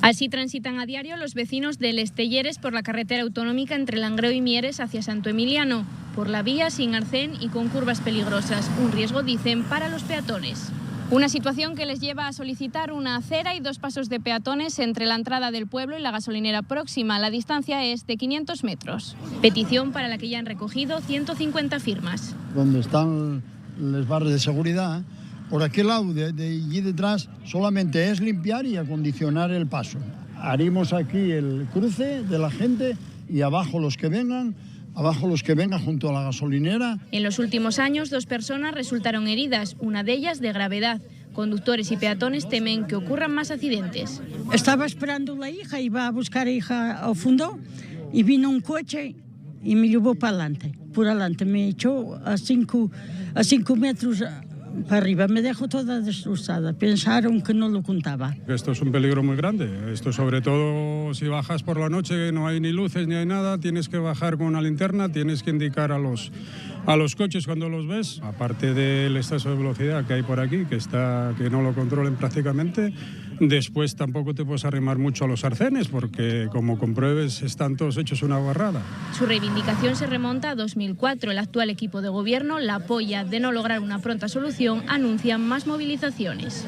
Así transitan a diario los vecinos de Les Telleres por la carretera autonómica entre Langreo y Mieres hacia Santo Emiliano, por la vía sin arcén y con curvas peligrosas. Un riesgo, dicen, para los peatones. Una situación que les lleva a solicitar una acera y 2 pasos de peatones entre la entrada del pueblo y la gasolinera próxima. La distancia es de 500 metros. Petición para la que ya han recogido 150 firmas. Donde están las barras de seguridad, por aquel lado de allí detrás solamente es limpiar y acondicionar el paso. Haremos aquí el cruce de la gente y abajo los que vengan junto a la gasolinera. En los últimos años, 2 personas resultaron heridas, una de ellas de gravedad. Conductores y peatones temen que ocurran más accidentes. Estaba esperando la hija, iba a buscar a hija al fondo y vino un coche y me llevó para adelante. Por adelante me echó a 5 metros para arriba, me dejó toda destrozada. Pensaron que no lo contaba. Esto es un peligro muy grande. Esto sobre todo si bajas por la noche, no hay ni luces ni hay nada, tienes que bajar con una linterna, tienes que indicar a los coches cuando los ves. Aparte del exceso de velocidad que hay por aquí, que no lo controlen prácticamente, después tampoco te puedes arrimar mucho a los arcenes porque como compruebes están todos hechos una barrada. Su reivindicación se remonta a 2004. El actual equipo de gobierno la apoya. De no lograr una pronta solución, anuncian más movilizaciones.